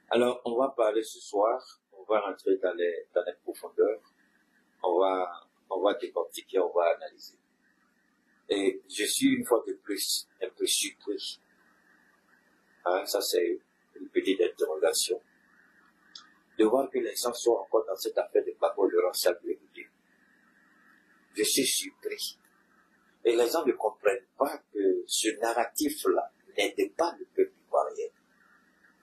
Alors, on va parler ce soir, on va rentrer dans les profondeurs, on va décortiquer, on va analyser. Et je suis une fois de plus un peu surpris. Hein, ça c'est une petite interrogation. De voir que les gens sont encore dans cette affaire de Gbagbo Laurent Charles-Blé-Goudé. Je suis surpris. Et les gens ne comprennent pas que ce narratif-là n'aide pas le peuple ivoirien.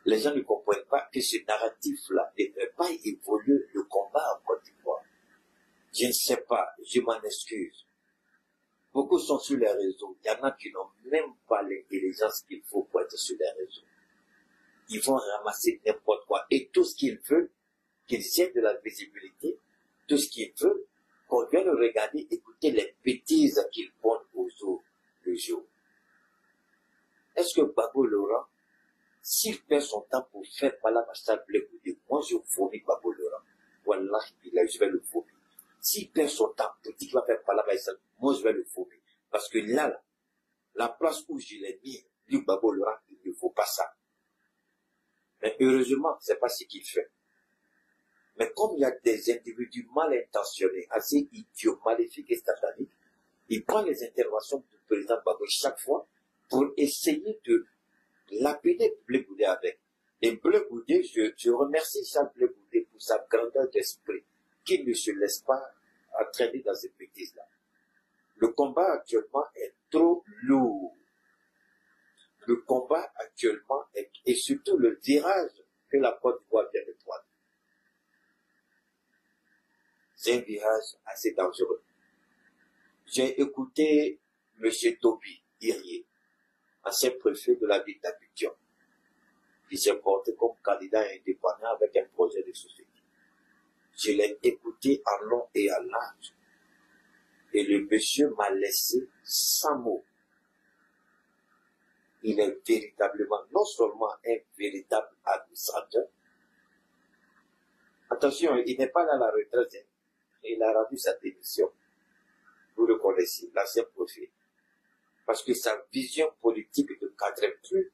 Les gens ne comprennent pas que ce narratif-là ne fait pas évoluer le combat en Côte d'Ivoire. Je ne sais pas, je m'en excuse. Beaucoup sont sur les réseaux. Il y en a qui n'ont même pas l'intelligence qu'il faut pour être sur les réseaux. Ils vont ramasser n'importe quoi. Et tout ce qu'ils veulent, qu'ils aient de la visibilité, tout ce qu'ils veulent, qu'on vienne regarder, écouter les bêtises qu'ils font aux autres le jour. Est-ce que Gbagbo Laurent, s'il perd son temps pour faire Palama Charles-Blé-Goudé, moi je vomis Gbagbo Laurent. Wallah, je vais le vomir. S'il perd son temps pour dire qu'il va faire Palama Charles, moi je vais le vomir. Parce que là, la place où je l'ai mis, lui Gbagbo Laurent, il ne faut pas ça. Mais heureusement, c'est pas ce qu'il fait. Mais comme il y a des individus mal intentionnés, assez idiots, maléfiques et sataniques, il prend les interventions du président Gbagbo chaque fois pour essayer de lapider Blé-Goudé avec. Et Blé-Goudé, je remercie Charles Blé-Goudé pour sa grandeur d'esprit, qu'il ne se laisse pas entraîner dans ces bêtises-là. Le combat actuellement est trop lourd. Le combat actuellement est, et surtout le virage que la Côte d'Ivoire vient de prendre. C'est un virage assez dangereux. J'ai écouté M. Toby Irié, ancien préfet de la ville d'Abidjan, qui s'est porté comme candidat indépendant avec un projet de société. Je l'ai écouté en long et en large. Et le monsieur m'a laissé sans mots. Il est véritablement, non seulement un véritable administrateur. Attention, il n'est pas dans la retraite. Il a rendu sa démission. Vous le connaissez, l'ancien préfet. Parce que sa vision politique ne cadrait plus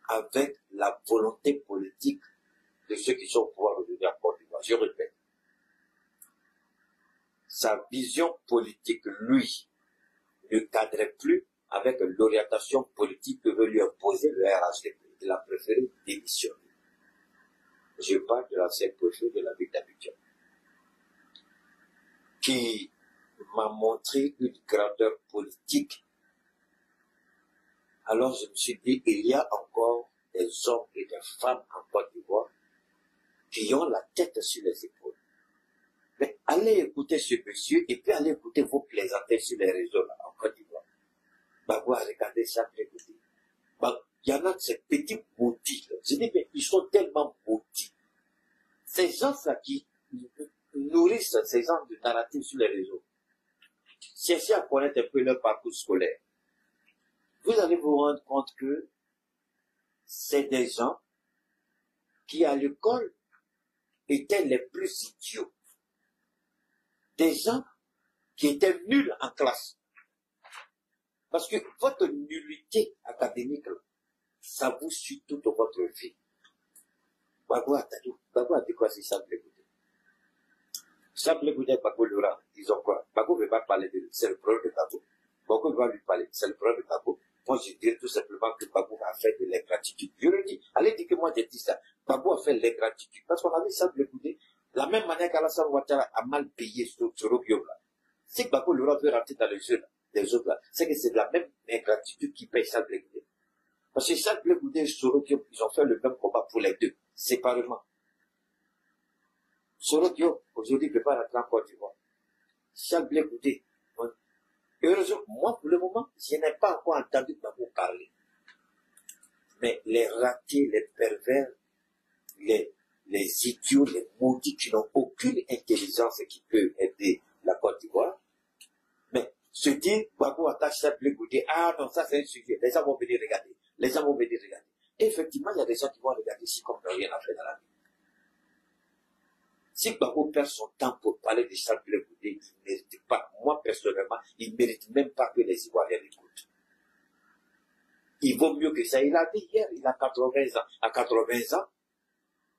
avec la volonté politique de ceux qui sont au pouvoir aujourd'hui en Côte d'Ivoire. Je répète. Sa vision politique, lui, ne cadrait plus avec l'orientation politique que veut lui imposer le RHDP. Il a préféré démissionner. Je parle de l'ancien préfet de la ville d'Abidjan, qui m'a montré une grandeur politique. Alors je me suis dit, il y a encore des hommes et des femmes en Côte d'Ivoire qui ont la tête sur les épaules. Mais allez écouter ce monsieur et puis allez écouter vos plaisanteries sur les réseaux là, en Côte d'Ivoire. Gbagbo a regardé ça, écouté. Il y en a de ces petits maudits. Je dis, mais ils sont tellement maudits. Ces gens-là qui nourrissent ces gens de narratifs sur les réseaux, cherchez à connaître un peu leur parcours scolaire. Vous allez vous rendre compte que c'est des gens qui, à l'école, étaient les plus idiots. Des gens qui étaient nuls en classe. Parce que votre nullité académique, ça vous suit toute votre vie. Gbagbo a dit quoi si Charles Blé-Goudé? Charles Blé-Goudé et Gbagbo Laurent, ils ont quoi? Gbagbo ne veut pas parler de lui, c'est le problème de Gbagbo. Gbagbo va lui parler, c'est le problème de Gbagbo. Moi, je dirais tout simplement que Gbagbo a fait de l'ingratitude. Je le dis, allez dire que moi j'ai dit ça. Gbagbo a fait l'ingratitude. Parce qu'on a vu Charles Blé-Goudé, la même manière qu'Alassane Ouattara a mal payé ce Robio là. Si Gbagbo Laurent veut rentrer dans les jeux là, des autres là, c'est que c'est de la même ingratitude qui paye Charles Blé-Goudé. Parce que Charles Blé-Goudé et Sorokio, ils ont fait le même combat pour les deux, séparément. Sorokio, aujourd'hui, ne peut pas rentrer en Côte d'Ivoire. Charles Blé-Goudé, heureusement, moi, pour le moment, je n'ai pas encore entendu Gbagbo parler. Mais les ratés, les pervers, les idiots, les maudits qui n'ont aucune intelligence et qui peuvent aider la Côte d'Ivoire, mais se dire, Gbagbo attaque Charles Blé-Goudé, ah non, ça c'est un sujet, les gens vont venir regarder. Les gens vont venir regarder. Et effectivement, il y a des gens qui vont regarder ici comme rien à faire dans la vie. Si Gbagbo perd son temps pour parler de Charles Blé-Goudé, il ne mérite pas, moi personnellement, il ne mérite même pas que les Ivoiriens l'écoutent. Il vaut mieux que ça. Il a dit hier, il a 80 ans. À 80 ans,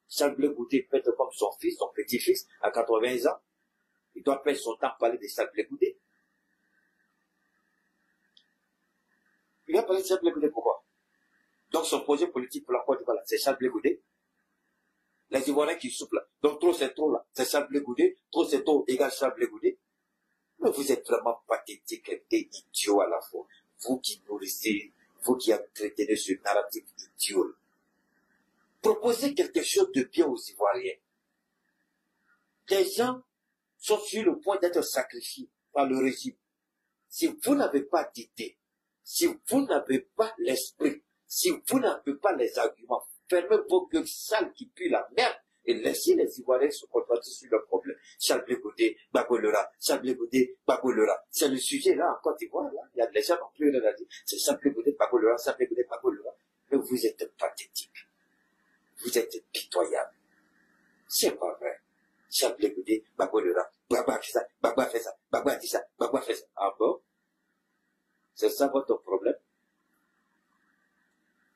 Charles Blé Goudé peut être comme son fils, son petit-fils, à 80 ans. Il doit perdre son temps à parler de Charles Blé Goudé. Il a parlé de Charles Blé Goudé pourquoi? Donc son projet politique pour la Côte d'Ivoire, c'est Charles Blé Goudé. Les Ivoiriens qui soufflent là. Donc trop c'est trop là, c'est Charles Blé Goudé. Trop c'est trop égale Charles Blé Goudé. Mais vous êtes vraiment pathétique et idiot à la fois. Vous qui nourrissez, vous qui entretenez ce narratif idiot. Proposez quelque chose de bien aux Ivoiriens. Des gens sont sur le point d'être sacrifiés par le régime. Si vous n'avez pas d'idée, si vous n'avez pas l'esprit, si vous n'avez pas les arguments, fermez vos gueules sales qui puent la merde et laissez les Ivoiriens se concentrer sur leurs problèmes. Charles Blé Goudé, Bagolera, Charles Blé Goudé, Bagolera. C'est le sujet là en Côte d'Ivoire. Il y a des gens qui n'ont plus rien à dire. C'est Charles Blé Goudé, Bagolera, Charles Blé Goudé, Bagolera. Mais vous êtes pathétique. Vous êtes pitoyable. C'est pas vrai. Charles Blé Goudé, Bagolera, Bagba fait ça, Bagba fait ça, Bagba dit ça, Bagba fait ça. Ah bon? C'est ça votre problème?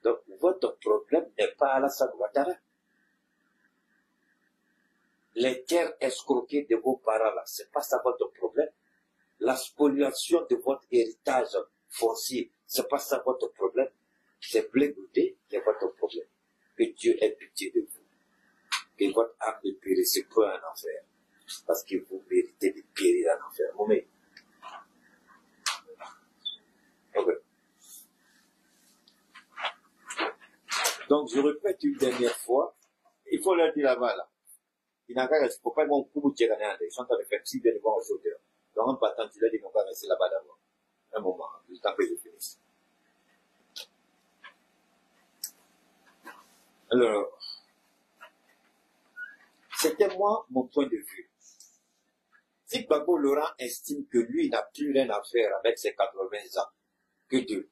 Donc, votre problème n'est pas Alassane Ouattara. Les terres escroquées de vos parents là, c'est pas ça votre problème. La spoliation de votre héritage foncier, c'est pas ça votre problème. C'est Blé Goudé qui est votre problème. Que Dieu ait pitié de vous. Que votre âme ne périsse pas en enfer. Parce que vous méritez de périr en enfer. Moment. Okay. Donc, je répète une dernière fois, il faut leur dire là-bas, là. Il n'a qu'à rester, faut pas mon coup de ils sont en train de faire si bien devant aux auteurs. Donc, en partant, tu leur dis qu'on va rester là-bas d'abord. Un moment, le temps que je finisse. Alors, c'était moi, mon point de vue. Si Gbagbo Laurent estime que lui n'a plus rien à faire avec ses 80 ans, que de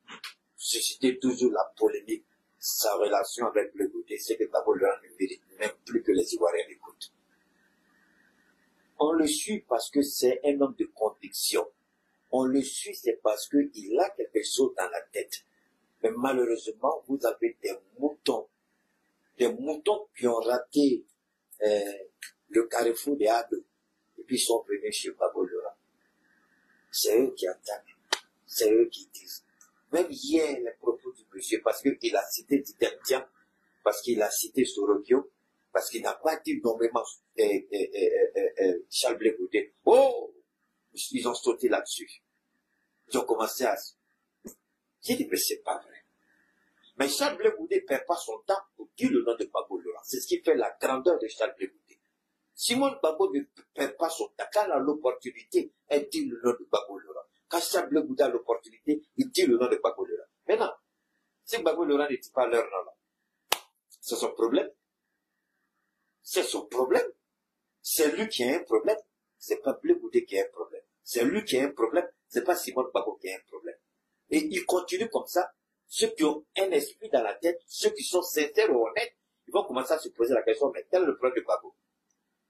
susciter toujours la polémique, sa relation avec le Goudé, c'est que Gbagbo Laurent ne mérite même plus que les Ivoiriens l'écoutent. On le suit parce que c'est un homme de conviction. On le suit, c'est parce qu'il a quelque chose dans la tête. Mais malheureusement, vous avez des moutons qui ont raté le carrefour des Ado, et puis ils sont venus chez Gbagbo Laurent. C'est eux qui attaquent, c'est eux qui disent. Même hier, les propos du monsieur, parce qu'il a cité Titentia, parce qu'il a cité Sorokio, parce qu'il n'a pas dit nommément Charles Blé Goudé. Oh! Ils ont sauté là-dessus. Ils ont commencé à... J'ai dit, mais c'est pas vrai. Mais Charles Blé Goudé ne perd pas son temps pour dire le nom de Gbagbo Laurent. C'est ce qui fait la grandeur de Charles Blé Goudé. Simone Gbagbo ne perd pas son temps. Quand il a l'opportunité, elle dit le nom de Gbagbo Laurent. Quand Charles Blé Goudé a l'opportunité, il dit le nom de Gbagbo Laurent. Maintenant, si Gbagbo Laurent ne dit pas leur nom là, c'est son problème. C'est son problème. C'est lui qui a un problème. C'est pas Blé Goudé qui a un problème. C'est lui qui a un problème. C'est pas Simone Gbagbo qui a un problème. Et il continue comme ça. Ceux qui ont un esprit dans la tête, ceux qui sont sincères ou honnêtes, ils vont commencer à se poser la question, mais quel est le problème de Gbagbo?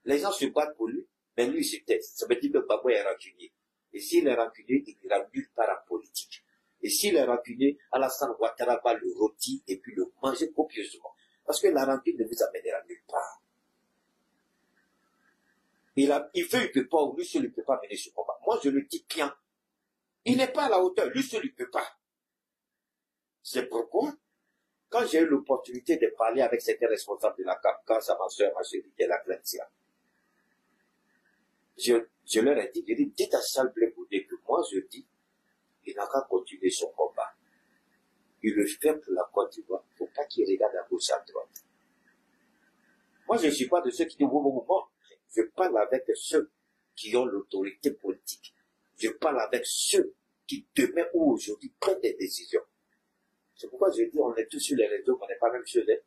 Les gens se battent pour lui, mais lui, il se tait. Ça veut dire que Gbagbo est rancunier. Et s'il est rancunier, il ira nulle part en politique. Et s'il est rancunier, Alassane Ouattara va le rôtir et puis le manger copieusement. Parce que la rancune ne vous amènera nulle part. Il veut, il peut pas, ou lui seul, il ne peut pas mener ce combat. Moi, je le dis bien. Il n'est pas à la hauteur, lui seul, il ne peut pas. C'est pourquoi, quand j'ai eu l'opportunité de parler avec certains responsables de la CAP, quand ça m'a soeur m'a dit qu'elle a Clémentia, je leur ai dit, dites à Charles Blé Goudé que moi, je dis, il n'a qu'à continuer son combat. Il le fait pour la Côte d'Ivoire. Il ne faut pas qu'il regarde à gauche, à droite. Moi, je ne suis pas de ceux qui disent, bon. Je parle avec ceux qui ont l'autorité politique. Je parle avec ceux qui, demain ou aujourd'hui, prennent des décisions. C'est pourquoi je dis, on est tous sur les réseaux, on n'est pas même chez eux.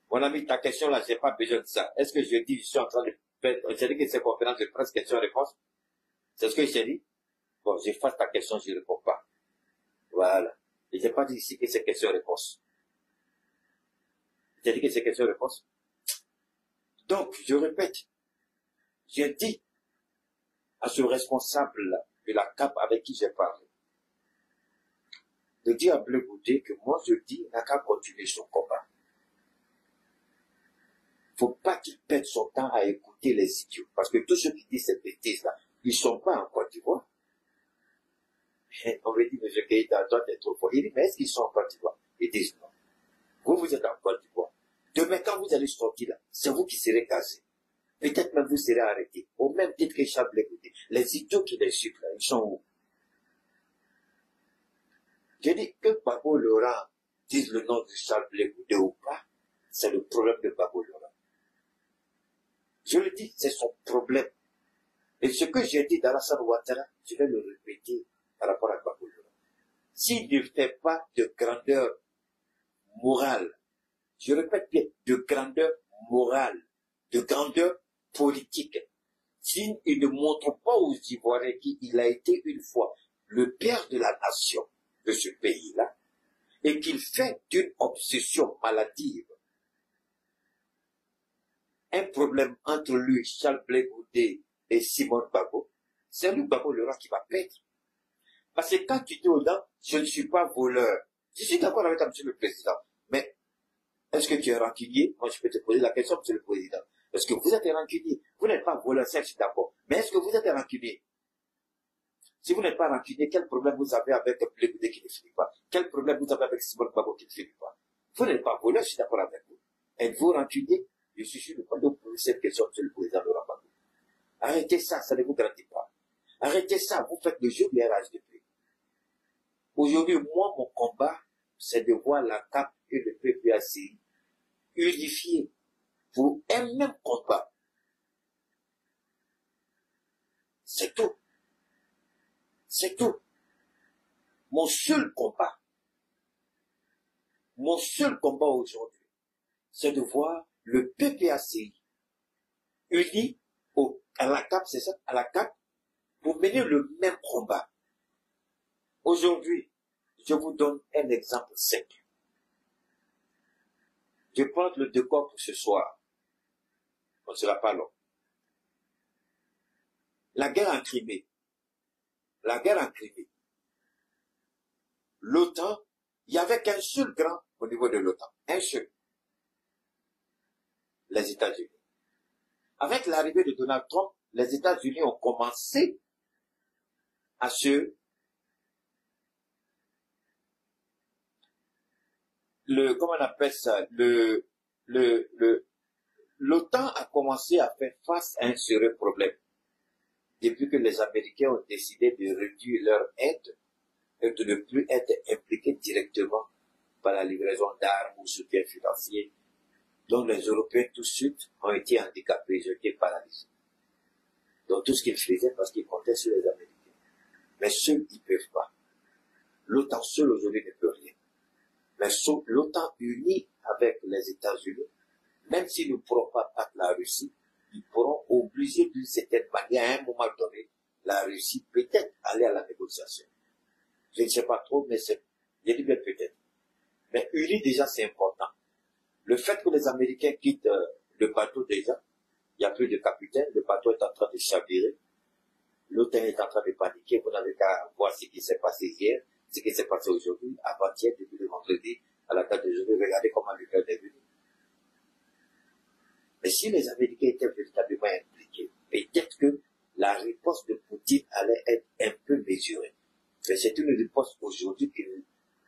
Mon ami, ta question là, j'ai pas besoin de ça. Est-ce que je dis, je suis en train de faire, j'ai dit que c'est conférence de presse, question-réponse? C'est ce que j'ai dit? Bon, je fasse ta question, je ne réponds pas. Voilà. Et j'ai pas dit ici que c'est question-réponse. J'ai dit que c'est question-réponse. Donc, je répète, je dis à ce responsable de la CAP avec qui j'ai parlé, de dire à Blé Goudé que moi je dis, il n'a qu'à continuer son combat. faut pas qu'il perde son temps à écouter les idiots. Parce que tous ceux qui disent ces bêtises-là, ils sont pas en Côte d'Ivoire. On me dit, M. Keïta, toi, t'es trop fort. Il dit, mais est-ce qu'ils sont en Côte d'Ivoire? Ils disent non. Vous êtes en Côte d'Ivoire. Demain, quand vous allez sortir là, c'est vous qui serez casés. Peut-être même vous serez arrêtés. Au même titre que Charles Blé Goudé. Les idiots qui les suivent là, ils sont où? Je dis que Babo Laurent dise le nom de Charles Blé Goudé ou pas, c'est le problème de Babo Laurent. Je le dis, c'est son problème. Et ce que j'ai dit d'Alassane Ouattara, je vais le répéter par rapport à Babo Laurent. S'il ne fait pas de grandeur morale, je répète bien, de grandeur morale, de grandeur politique, s'il ne montre pas aux Ivoiriens qu'il a été une fois le père de la nation de ce pays-là, et qu'il fait d'une obsession maladive un problème entre lui, Charles Blé Goudé et Simone Babo, c'est lui, Babo Laurent, qui va perdre. Parce que quand tu dis aux gens, je ne suis pas voleur, je suis d'accord avec M. le Président, mais est-ce que tu es rancunier? Moi, je peux te poser la question, M. le Président. Est-ce que vous êtes rancunier? Vous n'êtes pas voleur, ça, je suis d'accord. Mais est-ce que vous êtes rancunier? Si vous n'êtes pas rancunier, quel problème vous avez avec Blé Goudé qui ne finit pas? Quel problème vous avez avec Simone Babo qui ne finit pas? Vous n'êtes pas voleur, je suis d'accord avec vous. Êtes-vous rancunier? Je suis sûr de pas vous poser cette question, M. le Président Laurent Gbagbo. Arrêtez ça, ça ne vous grandit pas. Arrêtez ça, vous faites le jeu du RHDP. Aujourd'hui, moi, mon combat, c'est de voir la CAP et le PPACI unifiés pour un même combat. C'est tout. C'est tout. Mon seul combat aujourd'hui, c'est de voir le PPACI uni à la CAP, c'est ça, à la CAP, pour mener le même combat. Aujourd'hui, je vous donne un exemple simple. Je prends le décor pour ce soir. On ne sera pas long. La guerre en Crimée. L'OTAN, il n'y avait qu'un seul grand au niveau de l'OTAN. Un seul. Les États-Unis. Avec l'arrivée de Donald Trump, les États-Unis ont commencé à comment on appelle ça, l'OTAN a commencé à faire face à un sérieux problème. Depuis que les Américains ont décidé de réduire leur aide et de ne plus être impliqués directement par la livraison d'armes ou soutien financier, donc les Européens tout de suite ont été handicapés, ils ont été paralysés. Donc tout ce qu'ils faisaient parce qu'ils comptaient sur les Américains. Mais seuls, ils ne peuvent pas. L'OTAN seul aujourd'hui ne peut rien. Mais l'OTAN unie avec les États-Unis, même s'ils ne pourront pas battre la Russie, ils pourront obliger d'une certaine manière, à un moment donné, la Russie peut-être aller à la négociation. Je ne sais pas trop, mais je dis bien peut-être. Mais unis déjà, c'est important. Le fait que les Américains quittent le bateau déjà, il n'y a plus de capitaine, le bateau est en train de chavirer, l'OTAN est en train de paniquer, vous n'avez qu'à voir ce qui s'est passé hier, ce qui s'est passé aujourd'hui, avant-hier, depuis le vendredi, à la date d'aujourd'hui, regardez comment l'Ukraine est venue. Mais si les Américains étaient véritablement impliqués, peut-être que la riposte de Poutine allait être un peu mesurée. Mais c'est une riposte aujourd'hui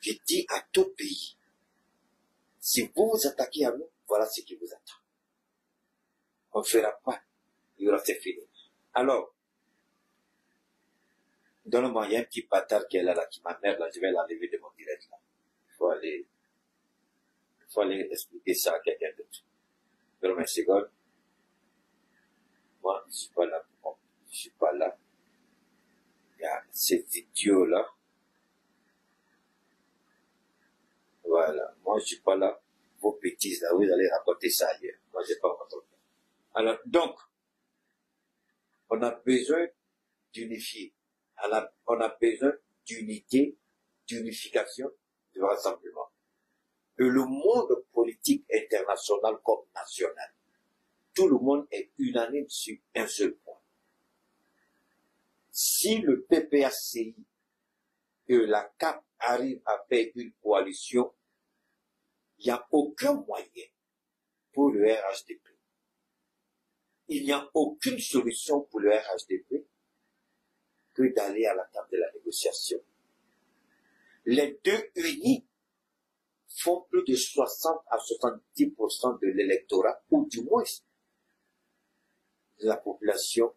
qui dit à tout pays, si vous vous attaquez à nous, voilà ce qui vous attend. On ne fera pas, il y aura c'est fini. Alors, donne-moi, il y a un petit bâtard qui est là, qui m'emmerde, là, je vais l'enlever de mon direct, là. Il faut aller expliquer ça à quelqu'un d'autre. Donne-moi une seconde. Moi, je suis pas là. Je suis pas là. Il y a cet idiot-là. Voilà. Moi, je suis pas là. Vos bêtises, là, vous allez raconter ça ailleurs. Moi, j'ai pas entendu. Alors, donc, on a besoin d'unifier. On a besoin d'unité, d'unification, de rassemblement. Et le monde politique international comme national, tout le monde est unanime sur un seul point. Si le PPACI et la CAP arrivent à faire une coalition, il n'y a aucun moyen pour le RHDP il n'y a aucune solution pour le RHDP que d'aller à la table de la négociation. Les deux unis font plus de 60 à 70% de l'électorat, ou du moins de la population,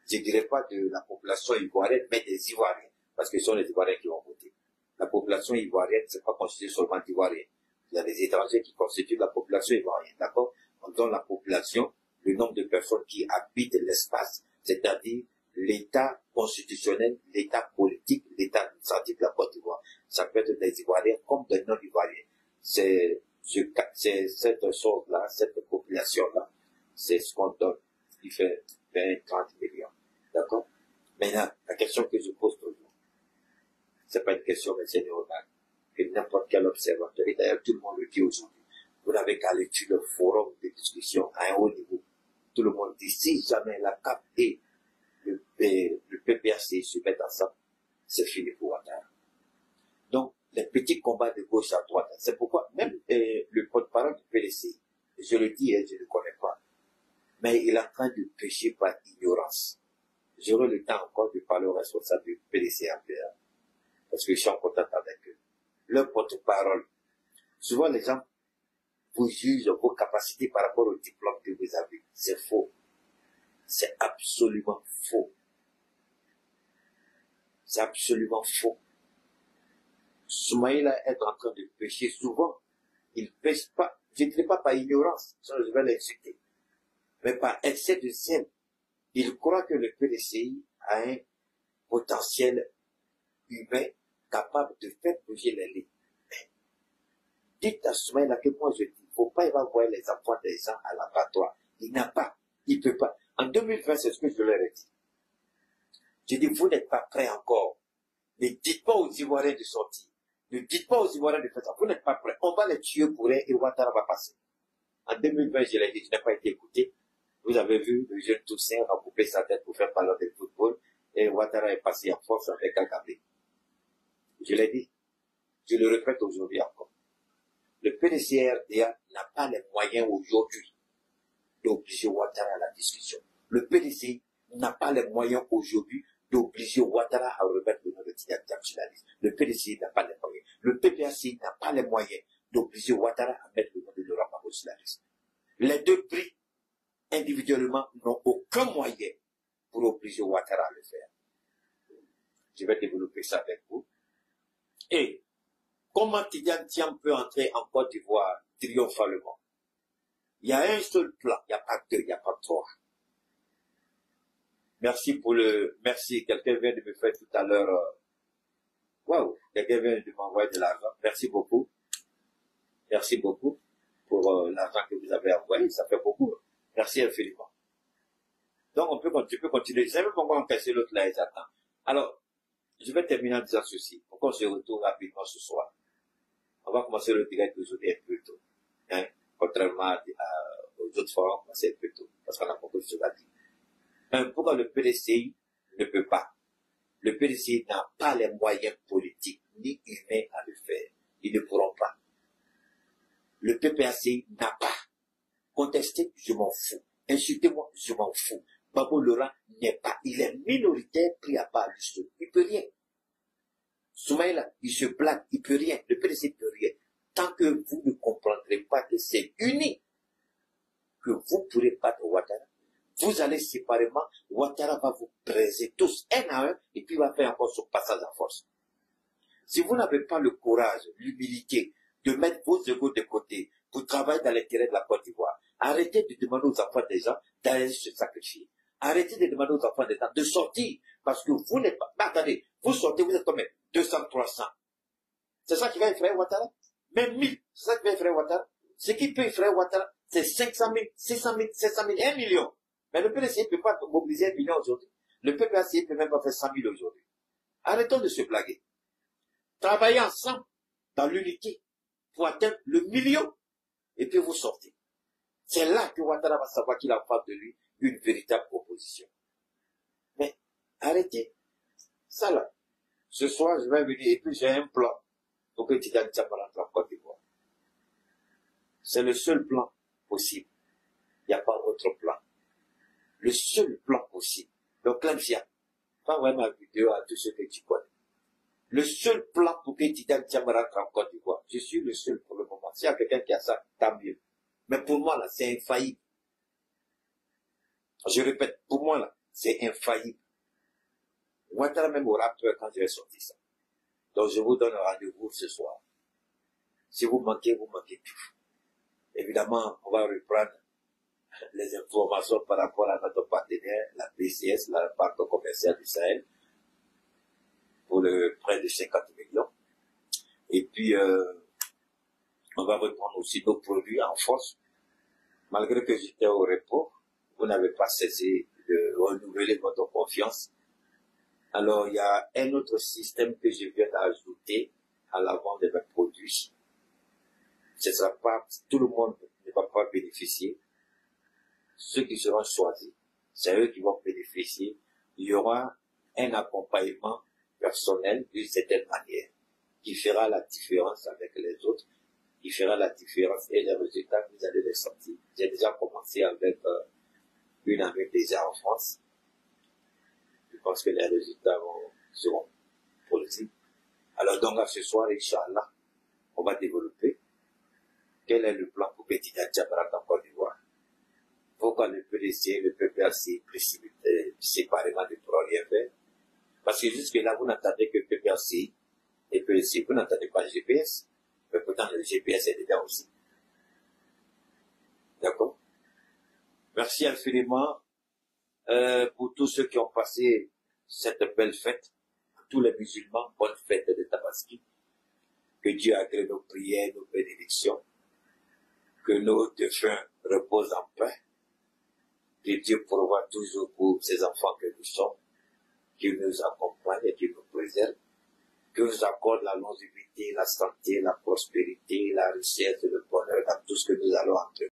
je ne dirais pas de la population ivoirienne, mais des Ivoiriens, parce que ce sont les Ivoiriens qui vont voter. La population ivoirienne, c'est pas constitué seulement d'Ivoiriens. Il y a des étrangers qui constituent la population ivoirienne, d'accord? On donne la population le nombre de personnes qui habitent l'espace, c'est-à-dire l'État constitutionnel, l'État politique, l'État administratif de la Côte d'Ivoire. Ça peut être des Ivoiriens comme des non-Ivoiriens. C'est cette chose-là, cette population-là, c'est ce qu'on donne, qui fait 20, 30 millions. D'accord? Maintenant, la question que je pose toujours, c'est pas une question, mais c'est une remarque, que n'importe quel observateur, et d'ailleurs tout le monde le dit aujourd'hui, vous n'avez qu'à aller sur le forum de discussion à un haut niveau. Tout le monde dit, si jamais la CAP et le PPAC se mettent ensemble, c'est fini pour Ouattara. Donc, les petits combats de gauche à droite, c'est pourquoi même le porte-parole du PDC, je le dis et je ne le connais pas, mais il est en train de pécher par ignorance. J'aurai le temps encore de parler aux responsables du PDC en paix, parce que je suis en contact avec eux. Leur porte-parole, souvent les gens vous jugent vos capacités par rapport au diplôme que vous avez. C'est faux. C'est absolument faux. C'est absolument faux. Soumaïla est en train de pécher souvent. Il pêche pas, je ne dirais pas par ignorance, sinon je vais l'insulter, mais par excès de zèle. Il croit que le PDCI a un potentiel humain capable de faire bouger les lignes. Mais dites à Soumaïla que moi je dis, il ne faut pas envoyer les enfants des gens à l'abattoir. Il n'a pas, il ne peut pas. En 2020, c'est ce que je leur ai dit. Je dis, vous n'êtes pas prêts encore. Ne dites pas aux Ivoiriens de sortir. Ne dites pas aux Ivoiriens de faire ça. Vous n'êtes pas prêts. On va les tuer pour rien et Ouattara va passer. En 2020, je l'ai dit, je n'ai pas été écouté. Vous avez vu le jeune Toussaint a coupé sa tête pour faire parler de football et Ouattara est passé en force avec Kagame. Je l'ai dit. Je le répète aujourd'hui encore. Le PDC-RDA n'a pas les moyens aujourd'hui d'obliger Ouattara à la discussion. Le PDC n'a pas les moyens aujourd'hui d'obliger Ouattara à remettre le nom de Tidiane nationaliste. Le PDC n'a pas les moyens. Le PPAC n'a pas les moyens d'obliger Ouattara à mettre le nom de Laurent Gbagbo sur la liste. Les deux prix, individuellement, n'ont aucun moyen pour obliger Ouattara à le faire. Je vais développer ça avec vous. Et comment Tidiane Thiam peut entrer en Côte d'Ivoire triomphalement? Il y a un seul plan, il n'y a pas deux, il n'y a pas trois. Merci, quelqu'un vient de me faire tout à l'heure, quelqu'un vient de m'envoyer de l'argent, merci beaucoup pour l'argent que vous avez envoyé, ça fait beaucoup, merci infiniment. Donc tu peux continuer, je sais même pas comment casser l'autre là, j'attends. Alors, je vais terminer en disant ceci, pour qu'on se retrouve rapidement ce soir. On va commencer le direct aujourd'hui un peu tôt, hein, contrairement aux autres fois, on va commencer un peu tôt, parce qu'on a beaucoup de choses à dire. Pourquoi le PDCI ne peut pas? Le PDCI n'a pas les moyens politiques ni humains à le faire. Ils ne pourront pas. Le PPAC n'a pas. Contester, je m'en fous. Insultez-moi, je m'en fous. Gbagbo Laurent n'est pas. Il est minoritaire, pris à part du seul. Il peut rien. Soumaïla, il se blague, il peut rien. Le PDC peut rien. Tant que vous ne comprendrez pas que c'est uni que vous pourrez battre Ouattara, vous allez séparément, Ouattara va vous briser tous un à un, et puis va faire encore son passage en force. Si vous n'avez pas le courage, l'humilité, de mettre vos égos de côté, pour travailler dans l'intérêt de la Côte d'Ivoire, arrêtez de demander aux enfants des gens d'aller se sacrifier. Arrêtez de demander aux enfants des gens de sortir, parce que vous n'êtes pas, attendez, vous sortez, vous êtes combien? 200, 300. C'est ça qui va effrayer Ouattara? Même 1000, c'est ça qui va effrayer Ouattara? Ce qui peut effrayer Ouattara, c'est 500 000, 600 000, 700 000, 1 million. Mais le PDC ne peut pas mobiliser 1 million aujourd'hui. Le PPAC ne peut même pas faire 100 000 aujourd'hui. Arrêtons de se blaguer. Travaillez ensemble dans l'unité pour atteindre le million et puis vous sortez. C'est là que Ouattara va savoir qu'il a en face de lui une véritable opposition. Mais arrêtez. Ça là. Ce soir, je vais venir et puis j'ai un plan pour que Tidiane Thiam rentre en Côte d'Ivoire. C'est le seul plan possible. Il n'y a pas d'autre plan. Le seul plan possible. Donc, Clemsia, pas vraiment ma vidéo à tous ceux que tu connais. Le seul plan pour que Titan Tiamara rentre en Côte d'Ivoire, je suis le seul pour le moment. S'il y a quelqu'un qui a ça, tant mieux. Mais pour moi, là, c'est infaillible. Je répète, pour moi, là, c'est infaillible. Ouattara même aura peur quand je vais sortir ça. Donc, je vous donne rendez-vous ce soir. Si vous manquez tout. Évidemment, on va reprendre les informations par rapport à notre partenaire, la PCS, la Banque commerciale du Sahel, pour le prêt de 50 millions. Et puis, on va reprendre aussi nos produits en force. Malgré que j'étais au repos, vous n'avez pas cessé de renouveler votre confiance. Alors, il y a un autre système que je viens d'ajouter à la vente de mes produits. Ce sera pas, tout le monde ne va pas bénéficier. Ceux qui seront choisis, c'est eux qui vont bénéficier. Il y aura un accompagnement personnel d'une certaine manière qui fera la différence avec les autres, qui fera la différence et les résultats, vous allez les sentir. J'ai déjà commencé avec une amie déjà en France. Je pense que les résultats seront positifs. Alors donc à ce soir, Inch'Allah, on va développer quel est le plan pour Petit Djabara en Côte d'Ivoire. Pourquoi le PDC, le PPRC précipité séparément ne pourront rien faire? Parce que jusque-là, vous n'entendez que PPRC et PDC, vous n'entendez pas le GPS, mais pourtant le GPS est dedans aussi. D'accord? Merci infiniment pour tous ceux qui ont passé cette belle fête, tous les musulmans, bonne fête de Tabaski. Que Dieu agrée nos prières, nos bénédictions, que nos défunts reposent en paix, que Dieu pourvoie toujours pour ces enfants que nous sommes, qu'il nous accompagne et qu'il nous préserve, qu'il nous accorde la longévité, la santé, la prospérité, la richesse et le bonheur dans tout ce que nous allons entreprendre.